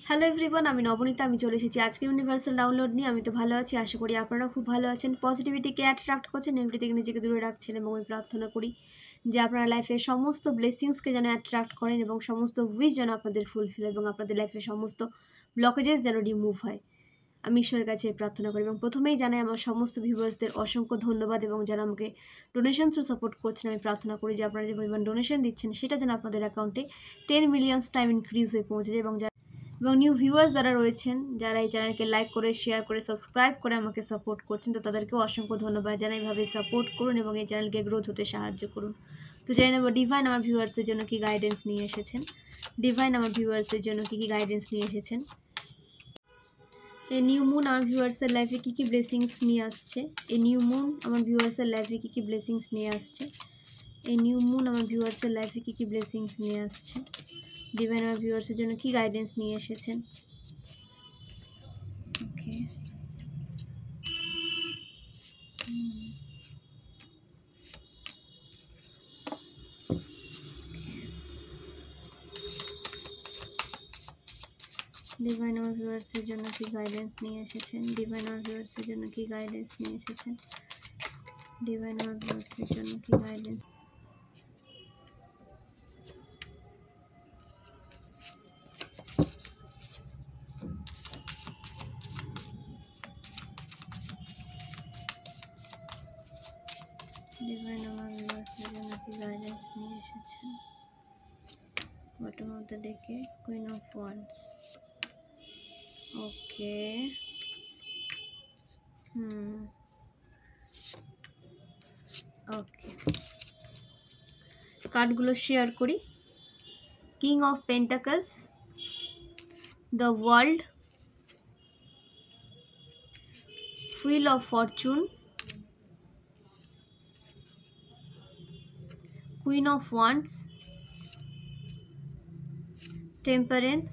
Hello everyone, আমি নবনীতা। আমি চলে এসেছি আজকে ইউনিভার্সাল ডাউনলোড নিয়ে। আমি তো ভালো আছি, আশা করি আপনারা খুব ভালো আছেন। পজিটিভিটিকে অ্যাট্রাক্ট করছেন, নেগেটিভ থেকে নিজেকে দূরে রাখছেন, এবং আমি প্রার্থনা করি যে আপনারা লাইফের সমস্ত ব্লেসিংসকে যেন অ্যাট্রাক্ট করেন এবং সমস্ত উইশ যেন আপনাদের ফুলফিল এবং আপনাদের লাইফের সমস্ত ব্লকেজেস যেন রিমুভ হয়। আমি ঈশ্বরের কাছে প্রার্থনা করি এবং প্রথমেই জানাই আমার সমস্ত ভিউয়ার্সদের অসংখ্য ধন্যবাদ, এবং যারা আমাকে ডোনেশন থ্রু সাপোর্ট করছেন আমি প্রার্থনা করি যে আপনারা যে পরিমাণ ডোনেশন দিচ্ছেন সেটা যেন আপনাদের অ্যাকাউন্টে 10 মিলিয়ন টাইম ইনক্রিজ হয়ে পৌঁছে যায়, এবং নিউ ভিউয়ার্স যারা রয়েছেন, যারা এই চ্যানেলকে লাইক করে, শেয়ার করে, সাবস্ক্রাইব করে আমাকে সাপোর্ট করছেন, তো তাদেরকেও অসংখ্য ধন্যবাদ জানাই। এইভাবে সাপোর্ট করুন এবং এই চ্যানেলকে গ্রোথ হতে সাহায্য করুন। তো জেনে নেব ডিভাইন আমার ভিউয়ার্সের জন্য কি গাইডেন্স নিয়ে এসেছেন। ডিভাইন আমার ভিউয়ার্সের জন্য কি গাইডেন্স নিয়ে এসেছেন। এই নিউ মুন আমার ভিউয়ার্সের লাইফে কি ব্লেসিংস নিয়ে আসছে। এই নিউ মুন আমার ভিউয়ার্সের লাইফে কি ব্লেসিংস নিয়ে আসছে। এই নিউ মুন আমার ভিউয়ার্সের লাইফে কি ব্লেসিংস নিয়ে আসছে। ডিভাইন আমার ভিউয়ার্সের জন্য কি গাইডেন্স নিয়ে এসেছেন। ওকে, ডিভাইন আমার ভিউয়ার্সের জন্য কি গাইডেন্স নিয়ে এসেছেন। ডিভাইন আমার ভিউয়ার্সের জন্য কি গাইডেন্স নিয়ে এসেছেন। ডিভাইন আমার ভিউয়ার্সের জন্য কি গাইডেন্স। ডিভাইন আমার ভিউয়ার্সের জন্য কি গাইডেন্স নিয়ে এসেছেন। বটম অফ দ্য ডেকে কুইন অফ ওয়ান্ডস। ওকে, ওকে, কার্ডগুলো শেয়ার করি। King of pentacles, the world, wheel of Fortune, queen of wands, temperance,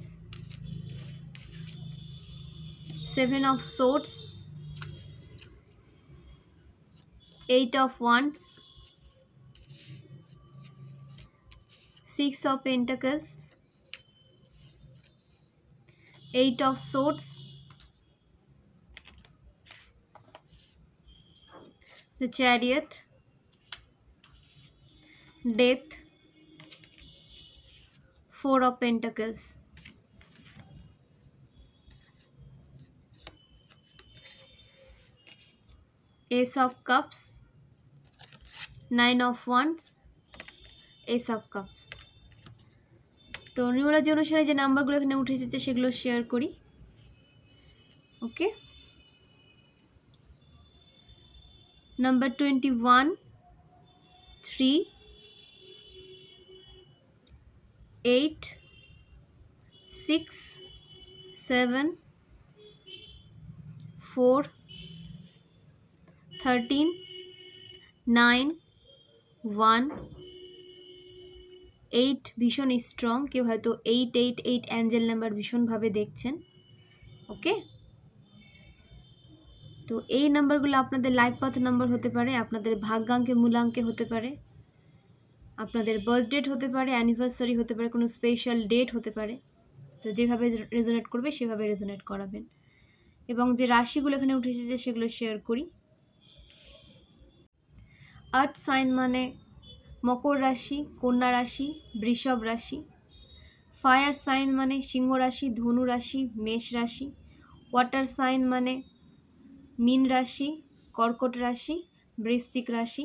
seven of swords, 8 of wands, 6 of pentacles, 8 of swords, the chariot, death, 4 of pentacles, ace of cups, 9 of wands, ace of cups। তো নিউমোলজি অনুসারে যে নাম্বারগুলো এখানে উঠে এসেছে সেগুলো share করি। ওকে, number 21, 3, 8, 6, 7, 4, 13, 9, 1, 8 ভীষণ স্ট্রং। কেউ হয়তো 888 অ্যাঞ্জেল নাম্বার ভীষণভাবে দেখছেন। ওকে, তো এই নাম্বারগুলো আপনাদের লাইফ পাথ নাম্বার হতে পারে, আপনাদের ভাগ্যাঙ্কে মূলাঙ্কে হতে পারে, আপনাদের বার্থ ডেট হতে পারে, অ্যানিভার্সারি হতে পারে, কোনো স্পেশাল ডেট হতে পারে। তো যেভাবে রেজোনেট করবে সেভাবে রেজোনেট করাবেন। এবং যে রাশিগুলো এখানে উঠে এসেছে সেগুলো শেয়ার করি। আর্থ সাইন মানে মকর রাশি, কন্যা রাশি, বৃষভ রাশি। ফায়ার সাইন মানে সিংহ রাশি, ধনু রাশি, মেষ রাশি। ওয়াটার সাইন মানে মীন রাশি, কর্কট রাশি, বৃশ্চিক রাশি।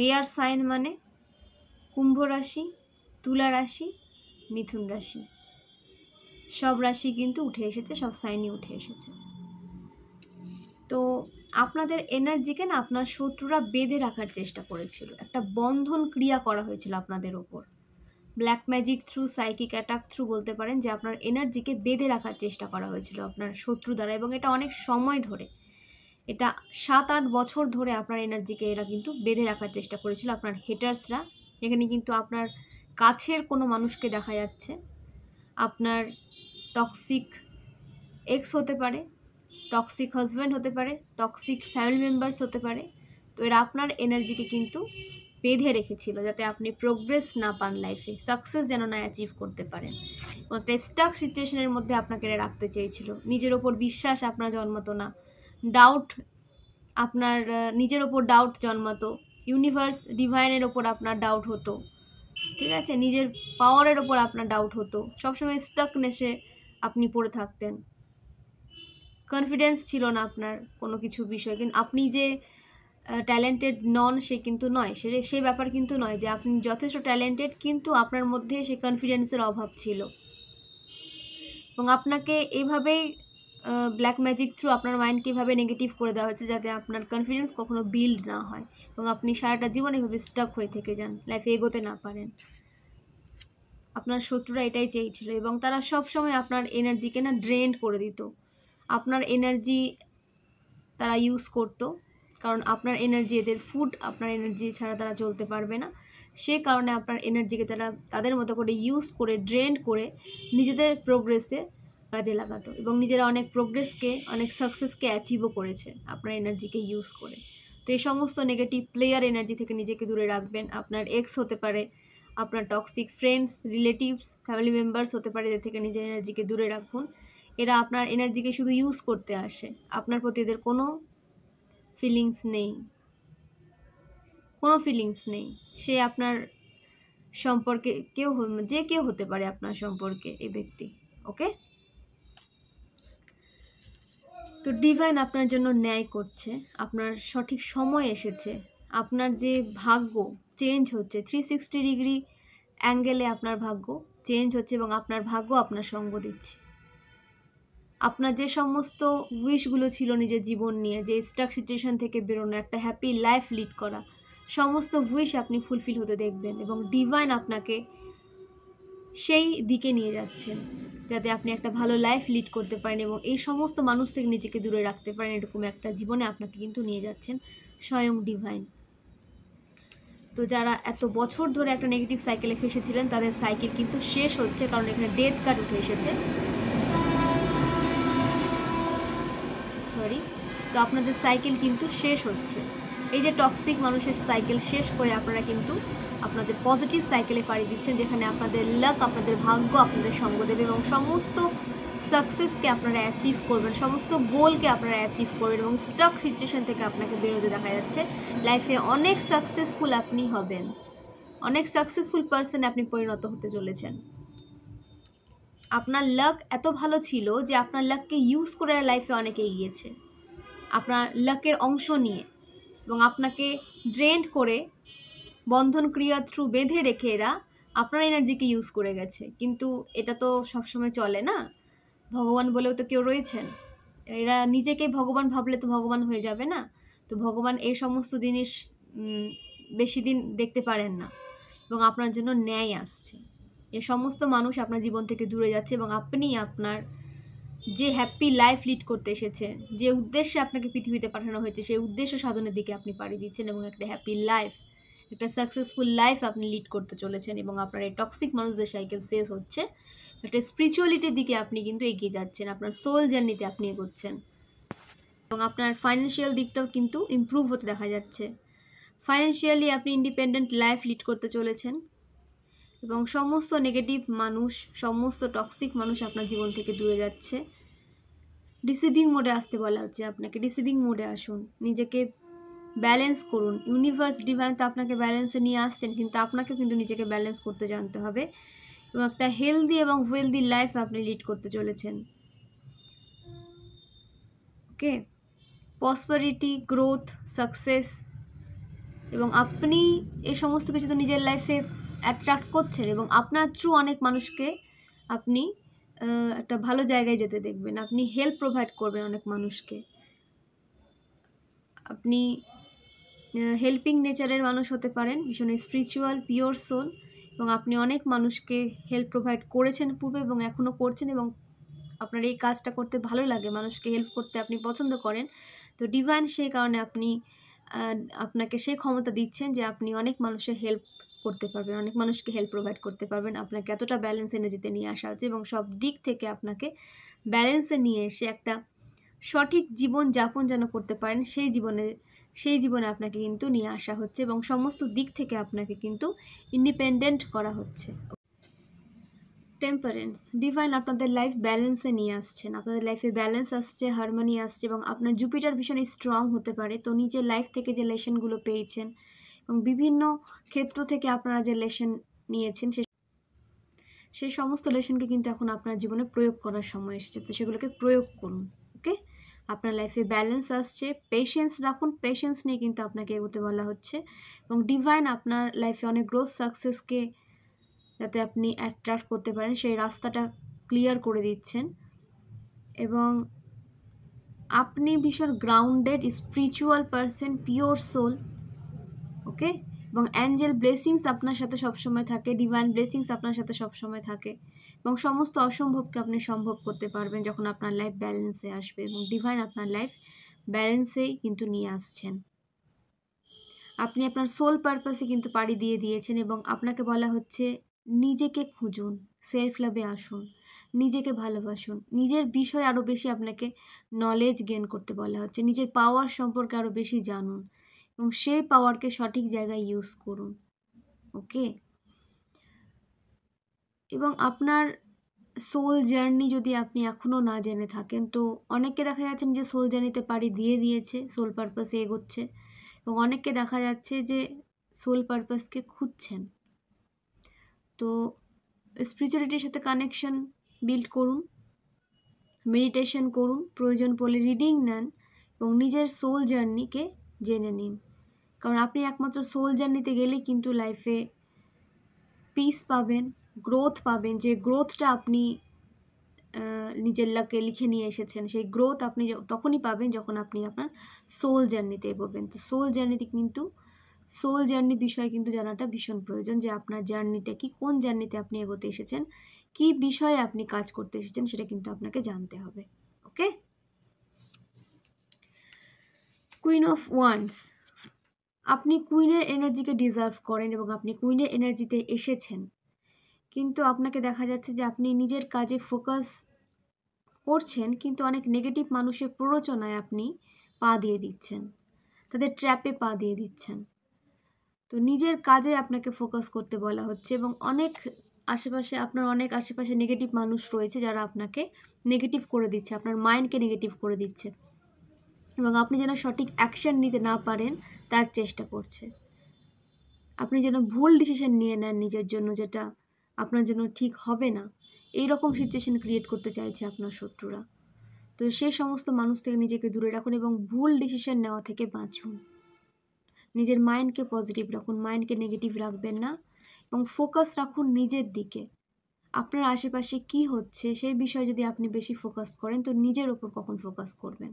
এয়ার সাইন মানে কুম্ভ রাশি, তুলা রাশি, মিথুন রাশি। সব রাশি কিন্তু উঠে এসেছে, সব সাইনই উঠে এসেছে। তো আপনাদের এনার্জিকে না আপনার শত্রুরা বেঁধে রাখার চেষ্টা করেছিল, একটা বন্ধন ক্রিয়া করা হয়েছিল আপনাদের ওপর। Black magic through, psychic attack through বলতে পারেন যে আপনার এনার্জিকে বেঁধে রাখার চেষ্টা করা হয়েছিল আপনার শত্রু দ্বারা, এবং এটা অনেক সময় ধরে, এটা 7-8 বছর ধরে আপনার এনার্জিকে এরা কিন্তু বেঁধে রাখার চেষ্টা করেছিল, আপনার হেটার্সরা। এখানে কিন্তু আপনার কাছের কোনো মানুষকে দেখা যাচ্ছে, আপনার টক্সিক এক্স হতে পারে, টক্সিক হাজব্যান্ড হতে পারে, টক্সিক ফ্যামিলি মেম্বার্স হতে পারে। তো এরা আপনার এনার্জিকে কিন্তু বেঁধে রেখেছিল, যাতে আপনি প্রোগ্রেস না পান, লাইফে সাকসেস যেন না অ্যাচিভ করতে পারেন। এবং একটা স্টাক সিচুয়েশনের মধ্যে আপনাকে রাখতে চেয়েছিল। নিজের ওপর বিশ্বাস আপনার জন্মাতো না, ডাউট, আপনার নিজের ওপর ডাউট জন্মাতো, ইউনিভার্স ডিভাইনের ওপর আপনার ডাউট হতো, ঠিক আছে, নিজের পাওয়ারের ওপর আপনার ডাউট হতো, সবসময় স্টাকনেসে আপনি পড়ে থাকতেন, কনফিডেন্স ছিল না আপনার কোনো কিছু বিষয়ে। কিন্তু আপনি যে ট্যালেন্টেড নন সে কিন্তু নয়, সে ব্যাপার কিন্তু নয় যে আপনি যথেষ্ট ট্যালেন্টেড, কিন্তু আপনার মধ্যে সে কনফিডেন্সের অভাব ছিল। এবং আপনাকে এভাবেই ব্ল্যাক ম্যাজিক থ্রু আপনার মাইন্ডকে এভাবে নেগেটিভ করে দেওয়া হচ্ছে, যাতে আপনার কনফিডেন্স কখনো বিল্ড না হয় এবং আপনি সারাটা জীবন এভাবে স্টাক হয়ে থেকে যান, লাইফে এগোতে না পারেন। আপনার শত্রুরা এটাই চেয়েছিল এবং তারা সব সময় আপনার এনার্জিকে না ড্রেন করে দিত। আপনার এনার্জি তারা ইউজ করতো, কারণ আপনার এনার্জি এদের ফুড, আপনার এনার্জি ছাড়া তারা চলতে পারবে না। সে কারণে আপনার এনার্জিকে তারা তাদের মতো করে ইউজ করে, ড্রেন করে নিজেদের প্রোগ্রেসে কাজে লাগাতো এবং নিজেরা অনেক প্রোগ্রেসকে, অনেক সাকসেসকে অ্যাচিভও করেছে আপনার এনার্জিকে ইউজ করে। তো এই সমস্ত নেগেটিভ প্লেয়ার এনার্জি থেকে নিজেকে দূরে রাখবেন। আপনার এক্স হতে পারে, আপনার toxic friends, relatives, family members হতে পারে, এদের থেকে নিজের এনার্জিকে দূরে রাখুন। এরা আপনার এনার্জিকে শুধু ইউজ করতে আসে, আপনার প্রতি এদের কোনো ফিলিংস নেই, কোনো ফিলিংস নেই। সে আপনার সম্পর্কে যে কেউ হতে পারে আপনার সম্পর্কে এই ব্যক্তি, ওকে। তো ডিভাইন আপনার জন্য ন্যায় করছে, আপনার সঠিক সময় এসেছে, আপনার যে ভাগ্য চেঞ্জ হচ্ছে, 360 ডিগ্রি অ্যাঙ্গেলে আপনার ভাগ্য চেঞ্জ হচ্ছে এবং আপনার ভাগ্য আপনার সঙ্গ দিচ্ছে। আপনার যে সমস্ত উইশগুলো ছিল নিজের জীবন নিয়ে, যে স্টাক সিচুয়েশন থেকে বেরোনো, একটা হ্যাপি লাইফ লিড করা, সমস্ত উইশ আপনি ফুলফিল হতে দেখবেন এবং ডিভাইন আপনাকে সেই দিকে নিয়ে যাচ্ছেন, যাতে আপনি একটা ভালো লাইফ লিড করতে পারেন এবং এই সমস্ত মানুষ থেকে নিজেকে দূরে রাখতে পারেন। এরকম একটা জীবনে আপনাকে কিন্তু নিয়ে যাচ্ছেন স্বয়ং ডিভাইন। তো যারা এত বছর ধরে একটা নেগেটিভ সাইকেলে ফেসেছিলেন, তাদের সাইকেল কিন্তু শেষ হচ্ছে, কারণ এখানে ডেথ কার্ড উঠে এসেছে। তো আপনাদের সাইকেল কিন্তু শেষ হচ্ছে। এই যে টক্সিক মানুষের সাইকেল শেষ করে আপনারা কিন্তু আপনাদের পজিটিভ সাইকেলে পাড়ি দিচ্ছেন, যেখানে আপনাদের লাক, আপনাদের ভাগ্য আপনাদের সঙ্গ দেবে এবং সমস্ত সাকসেসকে আপনারা অ্যাচিভ করবেন, সমস্ত গোলকে আপনারা অ্যাচিভ করবেন এবং স্টাক সিচুয়েশন থেকে আপনাকে বেরোতে দেখা যাচ্ছে। লাইফে অনেক সাকসেসফুল আপনি হবেন, অনেক সাকসেসফুল পার্সনে আপনি পরিণত হতে চলেছেন। আপনার লাক এত ভালো ছিল যে আপনার লাককে ইউজ করে লাইফে অনেকে এগিয়েছে, আপনার লাকের অংশ নিয়ে, এবং আপনাকে ড্রেন্ড করে বন্ধন ক্রিয়া থ্রু বেঁধে রেখে এরা আপনার এনার্জিকে ইউজ করে গেছে। কিন্তু এটা তো সবসময় চলে না, ভগবান বলেও তো কেউ রয়েছেন। এরা নিজেকে ভগবান ভাবলে তো ভগবান হয়ে যাবে না। তো ভগবান এই সমস্ত জিনিস বেশি দিন দেখতে পারেন না এবং আপনার জন্য ন্যায় আসছে। এ সমস্ত মানুষ আপনার জীবন থেকে দূরে যাচ্ছে এবং আপনি আপনার যে হ্যাপি লাইফ লিড করতে এসেছে, যে উদ্দেশ্যে আপনাকে পৃথিবীতে পাঠানো হয়েছে, সেই উদ্দেশ্য সাধনের দিকে আপনি পাড়ি দিচ্ছেন এবং একটা হ্যাপি লাইফ, একটা সাকসেসফুল লাইফ আপনি লিড করতে চলেছেন এবং আপনার এই টক্সিক মানুষদের সাইকেল শেষ হচ্ছে। একটা স্পিরিচুয়ালিটির দিকে আপনি কিন্তু এগিয়ে যাচ্ছেন, আপনার সোল জার্নিতে আপনি এগোচ্ছেন এবং আপনার ফাইন্যান্সিয়াল দিকটাও কিন্তু ইমপ্রুভ হতে দেখা যাচ্ছে। ফাইন্যান্সিয়ালি আপনি ইন্ডিপেন্ডেন্ট লাইফ লিড করতে চলেছেন এবং সমস্ত নেগেটিভ মানুষ, সমস্ত টক্সিক মানুষ আপনার জীবন থেকে দূরে যাচ্ছে। রিসিভিং মোডে আসতে বলা হচ্ছে আপনাকে, রিসিভিং মোডে আসুন, নিজেকে ব্যালেন্স করুন। ইউনিভার্স ডিভাইন তো আপনাকে ব্যালেন্সে নিয়ে আসছেন, কিন্তু আপনাকেও কিন্তু নিজেকে ব্যালেন্স করতে জানতে হবে এবং একটা হেলদি এবং ওয়েলদি লাইফ আপনি লিড করতে চলেছেন, ওকে। প্রসপারিটি, গ্রোথ, সাকসেস, এবং আপনি এই সমস্ত কিছু তো নিজের লাইফে অ্যাট্রাক্ট করছেন এবং আপনার থ্রু অনেক মানুষকে আপনি একটা ভালো জায়গায় যেতে দেখবেন, আপনি হেল্প প্রোভাইড করবেন অনেক মানুষকে। আপনি হেল্পিং নেচারের মানুষ হতে পারেন, ভীষণ স্পিরিচুয়াল, পিওর সোল, এবং আপনি অনেক মানুষকে হেল্প প্রোভাইড করেছেন পূর্বে এবং এখনও করছেন এবং আপনার এই কাজটা করতে ভালো লাগে, মানুষকে হেল্প করতে আপনি পছন্দ করেন। তো ডিভাইন সেই কারণে আপনাকে সেই ক্ষমতা দিচ্ছেন যে আপনি অনেক মানুষের হেল্প করতে পারবেন, অনেক মানুষকে হেল্প প্রোভাইড করতে পারবেন। আপনাকে এতটা ব্যালেন্স এনার্জিতে নিয়ে আসা হচ্ছে এবং সব দিক থেকে আপনাকে ব্যালেন্সে নিয়ে এসে একটা সঠিক জীবন যাপন যেন করতে পারেন, সেই জীবনে সেই জীবনে আপনাকে কিন্তু নিয়ে আসা হচ্ছে এবং সমস্ত দিক থেকে আপনাকে কিন্তু ইন্ডিপেন্ডেন্ট করা হচ্ছে। টেম্পারেন্স, ডিভাইন আপনাদের লাইফ ব্যালেন্সে নিয়ে আসছেন, আপনাদের লাইফে ব্যালেন্স আসছে, হারমোনি আসছে এবং আপনার জুপিটার ভীষণ স্ট্রং হতে পারে। তো নিজের লাইফ থেকে যে লেসনগুলো পেয়েছেন এবং বিভিন্ন ক্ষেত্র থেকে আপনারা যে লেসন নিয়েছেন সেই সমস্ত লেসনকে কিন্তু এখন আপনার জীবনে প্রয়োগ করার সময় এসেছে। তো সেগুলোকে প্রয়োগ করুন। ওকে, আপনার লাইফে ব্যালেন্স আসছে, পেশেন্স রাখুন, পেশেন্স নিয়ে কিন্তু আপনাকে এগোতে বলা হচ্ছে এবং ডিভাইন আপনার লাইফে অনেক গ্রোথ সাকসেসকে যাতে আপনি অ্যাট্রাক্ট করতে পারেন সেই রাস্তাটা ক্লিয়ার করে দিচ্ছেন এবং আপনি ভীষণ grounded spiritual person, pure soul. Okay, এবং অ্যাঞ্জেল ব্লেসিংস আপনার সাথে সবসময় থাকে, ডিভাইন ব্লেসিংস আপনার সাথে সবসময় থাকে এবং সমস্ত অসম্ভবকে আপনি সম্ভব করতে পারবেন যখন আপনার লাইফ ব্যালেন্সে আসবে এবং ডিভাইন আপনার লাইফ ব্যালেন্সেই কিন্তু নিয়ে আসছেন। আপনি আপনার সোল পারপাসে কিন্তু পাড়ি দিয়ে দিয়েছেন এবং আপনাকে বলা হচ্ছে নিজেকে খুঁজুন, সেলফ লাভে আসুন, নিজেকে ভালোবাসুন, নিজের বিষয়ে আরও বেশি আপনাকে নলেজ গেইন করতে বলা হচ্ছে, নিজের পাওয়ার সম্পর্কে আরও বেশি জানুন এবং সেই পাওয়ারকে সঠিক জায়গায় ইউজ করুন। ওকে, এবং আপনার সোল জার্নি যদি আপনি এখনও না জেনে থাকেন, তো অনেককে দেখা যাচ্ছে যে সোল জার্নিতে পাড়ি দিয়ে দিয়েছে, সোল পারপাসে এগোচ্ছে এবং অনেককে দেখা যাচ্ছে যে সোল পারপাসকে খুঁজছেন। তো স্পিরিচুয়ালিটির সাথে কানেকশন বিল্ড করুন, মেডিটেশন করুন, প্রয়োজন পড়লে রিডিং নেন এবং নিজের সোল জার্নিকে জেনে নিন, কারণ আপনি একমাত্র সোল জার্নিতে গেলেই কিন্তু লাইফে পিস পাবেন, গ্রোথ পাবেন। যে গ্রোথটা আপনি নিজের লাকে লিখে নিয়ে এসেছেন, সেই গ্রোথ আপনি তখনই পাবেন যখন আপনি আপনার সোল জার্নিতে এগোবেন। তো সোল জার্নিতে কিন্তু সোল জার্নি বিষয় কিন্তু জানাটা ভীষণ প্রয়োজন, যে আপনার জার্নিটা কি, কোন জার্নিতে আপনি এগোতে এসেছেন, কি বিষয়ে আপনি কাজ করতে এসেছেন, সেটা কিন্তু আপনাকে জানতে হবে। ওকে, কুইন অফ ওয়ান্ডস, আপনি কুইনের এনার্জিকে ডিজার্ভ করেন এবং আপনি কুইনের এনার্জিতে এসেছেন, কিন্তু আপনাকে দেখা যাচ্ছে যে আপনি নিজের কাজে ফোকাস করছেন কিন্তু অনেক নেগেটিভ মানুষের প্ররোচনায় আপনি পা দিয়ে দিচ্ছেন, তাদের ট্র্যাপে পা দিয়ে দিচ্ছেন। তো নিজের কাজে আপনাকে ফোকাস করতে বলা হচ্ছে এবং আপনার অনেক আশেপাশে নেগেটিভ মানুষ রয়েছে যারা আপনাকে নেগেটিভ করে দিচ্ছে, আপনার মাইন্ডকে নেগেটিভ করে দিচ্ছে এবং আপনি যেন সঠিক অ্যাকশন নিতে না পারেন তার চেষ্টা করছে। আপনি যেন ভুল ডিসিশন নিয়ে নেন নিজের জন্য, যেটা আপনার জন্য ঠিক হবে না, এই রকম সিচুয়েশন ক্রিয়েট করতে চাইছে আপনার শত্রুরা। তো সেই সমস্ত মানুষ থেকে নিজেকে দূরে রাখুন এবং ভুল ডিসিশন নেওয়া থেকে বাঁচুন। নিজের মাইন্ডকে পজিটিভ রাখুন, মাইন্ডকে নেগেটিভ রাখবেন না এবং ফোকাস রাখুন নিজের দিকে। আপনার আশেপাশে কি হচ্ছে সেই বিষয়ে যদি আপনি বেশি ফোকাস করেন, তো নিজের ওপর কখন ফোকাস করবেন?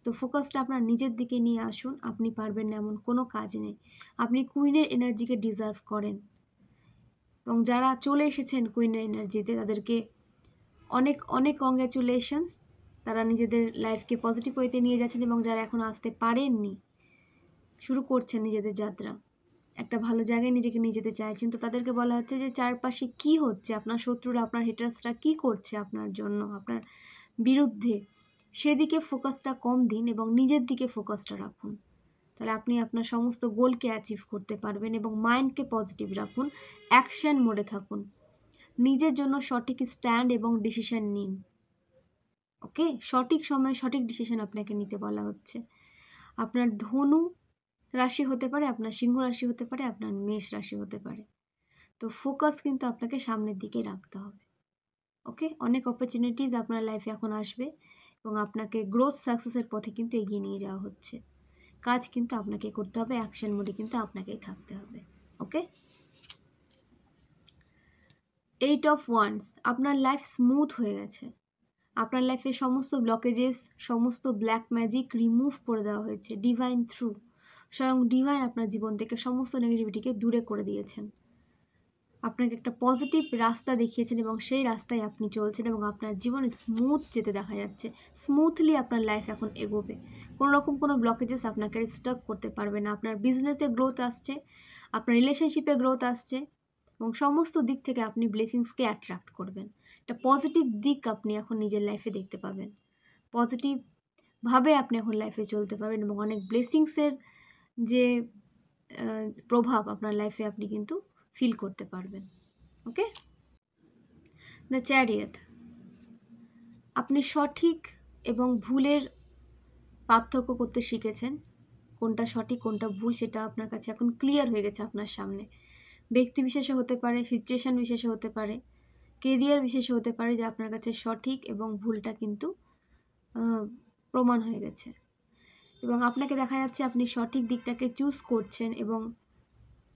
তো ফোকাসটা আপনার নিজের দিকে নিয়ে আসুন। আপনি পারবেন না এমন কোনো কাজ নেই, আপনি কুইনের এনার্জিকে ডিজার্ভ করেন এবং যারা চলে এসেছেন কুইনের এনার্জিতে তাদেরকে অনেক অনেক কংগ্র্যাচুলেশনস। তারা নিজেদের লাইফকে পজিটিভ ওয়েতে নিয়ে যাচ্ছেন এবং যারা এখনও আসতে পারেননি, শুরু করছেন নিজেদের যাত্রা, একটা ভালো জায়গায় নিজেকে নিয়ে যেতে চাইছেন, তো তাদেরকে বলা হচ্ছে যে চারপাশে কি হচ্ছে, আপনার শত্রুরা, আপনার হেটার্সরা কি করছে আপনার জন্য, আপনার বিরুদ্ধে, সেদিকে ফোকাসটা কম দিন এবং নিজের দিকে ফোকাসটা রাখুন। তাহলে আপনি আপনার সমস্ত গোলকে অ্যাচিভ করতে পারবেন এবং মাইন্ডকে পজিটিভ রাখুন, অ্যাকশন মোডে থাকুন, নিজের জন্য সঠিক স্ট্যান্ড এবং ডিসিশন নিন। ওকে, সঠিক সময়ে সঠিক ডিসিশন আপনাকে নিতে বলা হচ্ছে। আপনার ধনু রাশি হতে পারে, আপনার সিংহ রাশি হতে পারে, আপনার মেষ রাশি হতে পারে। তো ফোকাস কিন্তু আপনাকে সামনের দিকে রাখতে হবে। ওকে, অনেক অপরচুনিটিস আপনার লাইফে এখন আসবে এবং আপনাকে গ্রোথ সাকসেসের পথে কিন্তু এগিয়ে নিয়ে যাওয়া হচ্ছে। কাজ কিন্তু আপনাকে করতে হবে, অ্যাকশন মোডে কিন্তু আপনাকেই থাকতে হবে। ওকে, 8 অফ ওয়ান্ডস, আপনার লাইফ স্মুথ হয়ে গেছে, আপনার লাইফে সমস্ত ব্লকেজেস, সমস্ত ব্ল্যাক ম্যাজিক রিমুভ করে দেওয়া হয়েছে ডিভাইন থ্রু। স্বয়ং ডিভাইন আপনার জীবন থেকে সমস্ত নেগেটিভিটিকে দূরে করে দিয়েছেন, আপনাকে একটা পজিটিভ রাস্তা দেখিয়েছেন এবং সেই রাস্তায় আপনি চলছেন এবং আপনার জীবন স্মুথ যেতে দেখা যাচ্ছে। স্মুথলি আপনার লাইফ এখন এগোবে, কোনো রকম কোনো ব্লকেজেস আপনাকে স্টক করতে পারবে না। আপনার বিজনেসে গ্রোথ আসছে, আপনার রিলেশনশিপে গ্রোথ আসছে এবং সমস্ত দিক থেকে আপনি ব্লেসিংসকে অ্যাট্রাক্ট করবেন। একটা পজিটিভ দিক আপনি এখন নিজের লাইফে দেখতে পাবেন, পজিটিভভাবে আপনি এখন লাইফে চলতে পারবেন এবং অনেক ব্লেসিংসের যে প্রভাব আপনার লাইফে আপনি কিন্তু ফিল করতে পারবেন। ওকে, দ্য চ্যারিয়ট। আপনি সঠিক এবং ভুলের পার্থক্য করতে শিখেছেন। কোনটা সঠিক কোনটা ভুল সেটা আপনার কাছে এখন ক্লিয়ার হয়ে গেছে আপনার সামনে। ব্যক্তি বিশেষে হতে পারে, সিচুয়েশান বিশেষে হতে পারে, কেরিয়ার বিশেষে হতে পারে যে আপনার কাছে সঠিক এবং ভুলটা কিন্তু প্রমাণ হয়ে গেছে এবং আপনাকে দেখা যাচ্ছে আপনি সঠিক দিকটাকে চুজ করছেন এবং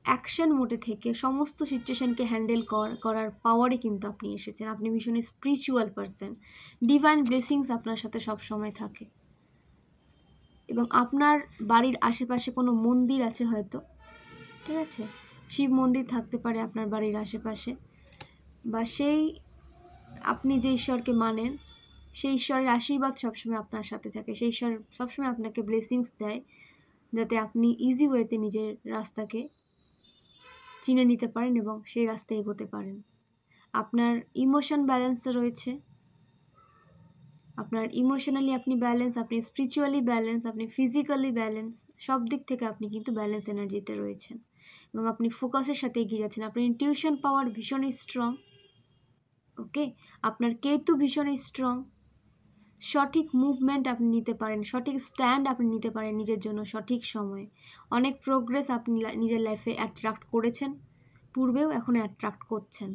অ্যাকশন মোডে থেকে সমস্ত সিচুয়েশানকে হ্যান্ডেল করার পাওয়ারে কিন্তু আপনি এসেছেন। আপনি ভীষণ স্পিরিচুয়াল পারসন। ডিভাইন ব্লেসিংস আপনার সাথে সব সময় থাকে এবং আপনার বাড়ির আশেপাশে কোনো মন্দির আছে হয়তো, ঠিক আছে, শিব মন্দির থাকতে পারে আপনার বাড়ির আশেপাশে, বা সেই আপনি যে ঈশ্বরকে মানেন সেই ঈশ্বরের আশীর্বাদ সবসময় আপনার সাথে থাকে। সেই ঈশ্বর সবসময় আপনাকে ব্লেসিংস দেয় যাতে আপনি ইজি ওয়েতে নিজের রাস্তাকে চিনে নিতে পারেন এবং সেই রাস্তায় এগোতে পারেন। আপনার ইমোশন ব্যালেন্স রয়েছে, আপনার ইমোশনালি আপনি ব্যালেন্স, আপনি স্পিরিচুয়ালি ব্যালেন্স, আপনি ফিজিক্যালি ব্যালেন্স, সব দিক থেকে আপনি কিন্তু ব্যালেন্স এনার্জিতে রয়েছেন এবং আপনি ফোকাসের সাথে এগিয়ে যাচ্ছেন। আপনার ইনটিউশন পাওয়ার ভীষণই স্ট্রং। ওকে, আপনার কেতু ভীষণই স্ট্রং। সঠিক মুভমেন্ট আপনি নিতে পারেন, সঠিক স্ট্যান্ড আপনি নিতে পারেন নিজের জন্য সঠিক সময়ে। অনেক প্রোগ্রেস আপনি নিজের লাইফে অ্যাট্রাক্ট করেছেন পূর্বেও, এখন অ্যাট্রাক্ট করছেন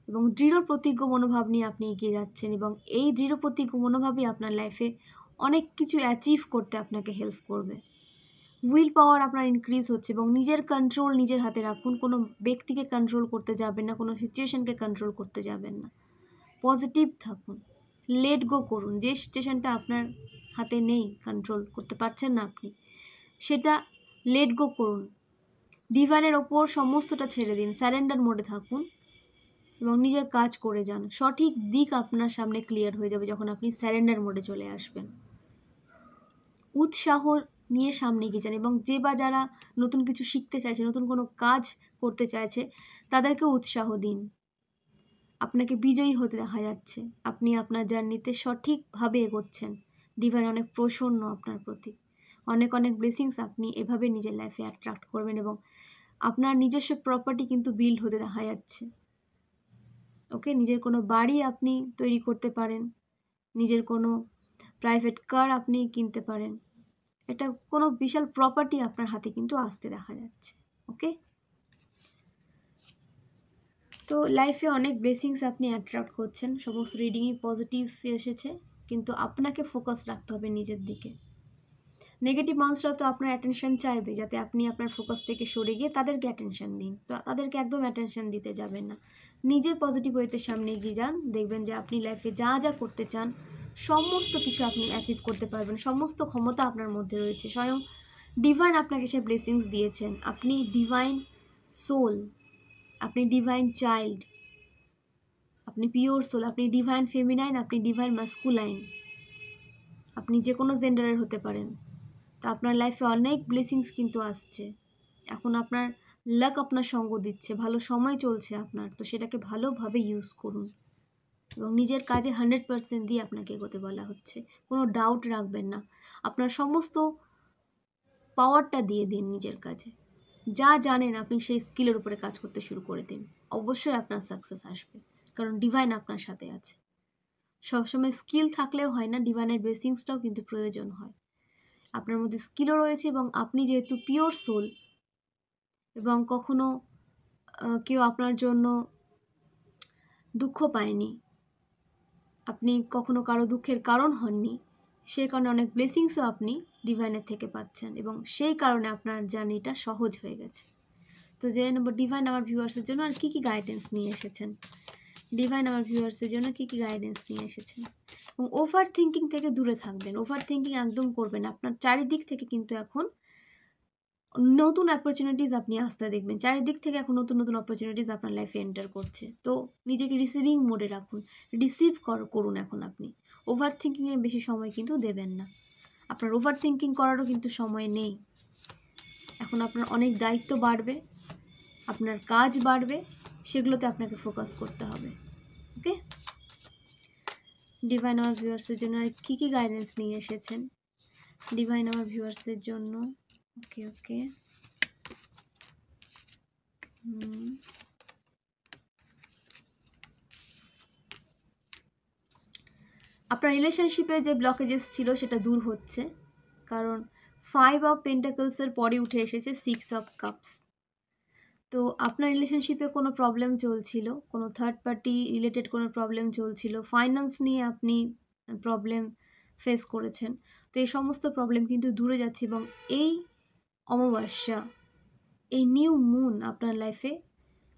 এবং দৃঢ় প্রতিজ্ঞ মনোভাব নিয়ে আপনি এগিয়ে যাচ্ছেন এবং এই দৃঢ় প্রতিজ্ঞ মনোভাবই আপনার লাইফে অনেক কিছু অ্যাচিভ করতে আপনাকে হেল্প করবে। উইল পাওয়ার আপনার ইনক্রিজ হচ্ছে এবং নিজের কন্ট্রোল নিজের হাতে রাখুন। কোনো ব্যক্তিকে কন্ট্রোল করতে যাবেন না, কোনো সিচুয়েশনকে কন্ট্রোল করতে যাবেন না। পজিটিভ থাকুন, লেট গো করুন। যে সিচুয়েশনটা আপনার হাতে নেই, কন্ট্রোল করতে পারছেন না আপনি, সেটা লেট গো করুন। ডিভাইনের ওপর সমস্তটা ছেড়ে দিন, স্যারেন্ডার মোডে থাকুন এবং নিজের কাজ করে যান। সঠিক দিক আপনার সামনে ক্লিয়ার হয়ে যাবে যখন আপনি স্যারেন্ডার মোডে চলে আসবেন। উৎসাহ নিয়ে সামনে এগিয়ে যান এবং যে বা যারা নতুন কিছু শিখতে চাইছে, নতুন কোনো কাজ করতে চাইছে, তাদেরকে উৎসাহ দিন। আপনাকে বিজয়ী হতে দেখা যাচ্ছে, আপনি আপনার জার্নিতে সঠিকভাবে এগোচ্ছেন। ডিভাইন অনেক প্রসন্ন আপনার প্রতি। অনেক অনেক ব্লেসিংস আপনি এভাবে নিজের লাইফে অ্যাট্রাক্ট করবেন এবং আপনার নিজস্ব প্রপার্টি কিন্তু বিল্ড হতে দেখা যাচ্ছে। ওকে, নিজের কোনো বাড়ি আপনি তৈরি করতে পারেন, নিজের কোনো প্রাইভেট কার আপনি কিনতে পারেন, এটা কোনো বিশাল প্রপার্টি আপনার হাতে কিন্তু আসতে দেখা যাচ্ছে। ওকে, তো লাইফে অনেক ব্লেসিংস আপনি অ্যাট্রাক্ট করছেন, সমস্ত রিডিংই পজিটিভ এসেছে, কিন্তু আপনাকে ফোকাস রাখতে হবে নিজের দিকে। নেগেটিভ মানুষরা তো আপনার অ্যাটেনশন চাইবে, যাতে আপনি আপনার ফোকাস থেকে সরে গিয়ে তাদেরকে অ্যাটেনশন দিন। তো তাদেরকে একদম অ্যাটেনশন দিতে যাবেন না, নিজে পজিটিভ ওয়েতে সামনে এগিয়ে যান। দেখবেন যে আপনি লাইফে যা যা করতে চান সমস্ত কিছু আপনি অ্যাচিভ করতে পারবেন। সমস্ত ক্ষমতা আপনার মধ্যে রয়েছে, স্বয়ং ডিভাইন আপনাকে সে ব্লেসিংস দিয়েছেন। আপনি ডিভাইন সোল, আপনি ডিভাইন চাইল্ড, আপনি পিওর সোল, আপনি ডিভাইন ফেমিনাইন, আপনি ডিভাইন মাস্কুলাইন, আপনি যে কোনো জেন্ডারের হতে পারেন। তো আপনার লাইফে অনেক ব্লেসিংস কিন্তু আসছে। এখন আপনার লাক আপনার সঙ্গ দিচ্ছে, ভালো সময় চলছে আপনার, তো সেটাকে ভালোভাবে ইউজ করুন এবং নিজের কাজে 100% দিয়ে আপনাকে এগোতে বলা হচ্ছে। কোনো ডাউট রাখবেন না, আপনার সমস্ত পাওয়ারটা দিয়ে দিন নিজের কাজে। যা জানেন আপনি সেই স্কিলের উপরে কাজ করতে শুরু করে দিন, অবশ্যই আপনার সাকসেস আসবে, কারণ ডিভাইন আপনার সাথে আছে। সবসময় স্কিল থাকলেও হয় না, ডিভাইনের ব্লেসিংসটাও কিন্তু প্রয়োজন হয়। আপনার মধ্যে স্কিলও রয়েছে এবং আপনি যেহেতু পিওর সোল এবং কখনো কেউ আপনার জন্য দুঃখ পায়নি, আপনি কখনো কারো দুঃখের কারণ হননি, সেই কারণে অনেক ব্লেসিংসও আপনি ডিভাইনের থেকে পাচ্ছেন এবং সেই কারণে আপনার জার্নিটা সহজ হয়ে গেছে। তো জেনে নেব ডিভাইন আমার ভিউয়ার্সের জন্য আর কী কী গাইডেন্স নিয়ে এসেছেন। ডিভাইন আমার ভিউয়ার্সের জন্য কী কী গাইডেন্স নিয়ে এসেছেন। এবং ওভার থিঙ্কিং থেকে দূরে থাকবেন, ওভার থিঙ্কিং একদম করবেন। আপনার চারিদিক থেকে কিন্তু এখন নতুন অপরচুনিটিস আপনি আসতে দেখবেন, চারিদিক থেকে এখন নতুন নতুন অপরচুনিটিস আপনার লাইফে এন্টার করছে। তো নিজেকে রিসিভিং মোডে রাখুন, রিসিভ করুন। এখন আপনি ওভার থিঙ্কিংয়ে বেশি সময় কিন্তু দেবেন না, আপনার ওভার থিঙ্কিং করারও কিন্তু সময় নেই। এখন আপনার অনেক দায়িত্ব বাড়বে, আপনার কাজ বাড়বে, সেগুলোতে আপনাকে ফোকাস করতে হবে। ওকে, ডিভাইন আমার ভিউয়ার্সের জন্য আর কী কী গাইডেন্স নিয়ে এসেছেন। ডিভাইন আমার ভিউয়ার্সের জন্য ওকে ওকে। আপনার রিলেশনশিপে যে ব্লকেজেস ছিল সেটা দূর হচ্ছে, কারণ 5 অফ পেন্টাকলসের পরে উঠে এসেছে 6 অফ কাপস। তো আপনার রিলেশনশিপে কোনো প্রবলেম চলছিল, কোনো থার্ড পার্টি রিলেটেড কোনো প্রবলেম চলছিল, ফাইন্যান্স নিয়ে আপনি প্রবলেম ফেস করেছেন। তো এই সমস্ত প্রবলেম কিন্তু দূরে যাচ্ছে, এবং এই অমাবস্যা, এই নিউ মুন আপনার লাইফে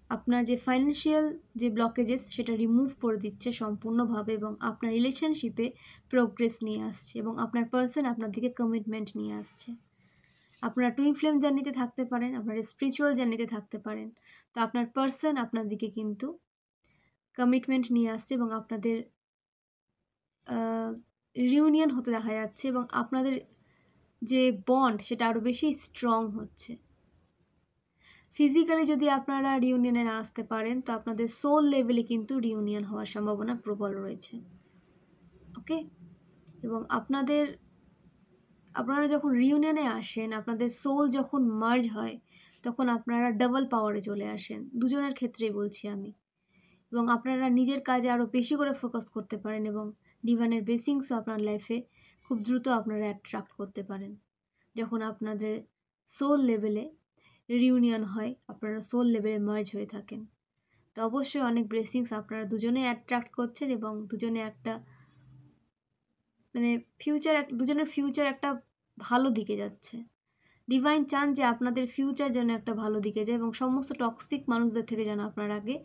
আপনার যে ফাইন্যান্সিয়াল যে ব্লকেজেস সেটা রিমুভ করে দিচ্ছে সম্পূর্ণভাবে, এবং আপনার রিলেশনশিপে প্রোগ্রেস নিয়ে আসছে, এবং আপনার পার্সন আপনার দিকে কমিটমেন্ট নিয়ে আসছে। আপনারা টুইন ফ্লেম জার্নিতে থাকতে পারেন, আপনারা স্পিরিচুয়াল জার্নিতে থাকতে পারেন। তো আপনার পার্সন আপনার দিকে কিন্তু কমিটমেন্ট নিয়ে আসছে, এবং আপনাদের রিউনিয়ন হতে দেখা যাচ্ছে, এবং আপনাদের যে বন্ড সেটা আরও বেশি স্ট্রং হচ্ছে। ফিজিক্যালি যদি আপনারা রিউনিয়নে না আসতে পারেন, তো আপনাদের সোল লেভেলে কিন্তু রিউনিয়ন হওয়ার সম্ভাবনা প্রবল রয়েছে। ওকে, এবং আপনারা যখন রিউনিয়নে আসেন, আপনাদের সোল যখন মার্জ হয়, তখন আপনারা ডাবল পাওয়ারে চলে আসেন, দুজনের ক্ষেত্রেই বলছি আমি। এবং আপনারা নিজের কাজে আরও বেশি করে ফোকাস করতে পারেন, এবং ডিভাইনের ব্লেসিংসও আপনার লাইফে খুব দ্রুত আপনারা অ্যাট্রাক্ট করতে পারেন। যখন আপনাদের সোল লেভেলে রিউনিয়ন হয়, আপনারা সোল লেভেলে মার্জ হয়ে থাকেন, তো অবশ্যই অনেক ব্লেসিংস আপনারা দুজনে অ্যাট্রাক্ট করছেন, এবং দুজনে একটা মানে দুজনের ফিউচার একটা ভালো দিকে যাচ্ছে। ডিভাইন চান যে আপনাদের ফিউচার যেন একটা ভালো দিকে যায়, এবং সমস্ত টক্সিক মানুষদের থেকে যেন আপনারা আগে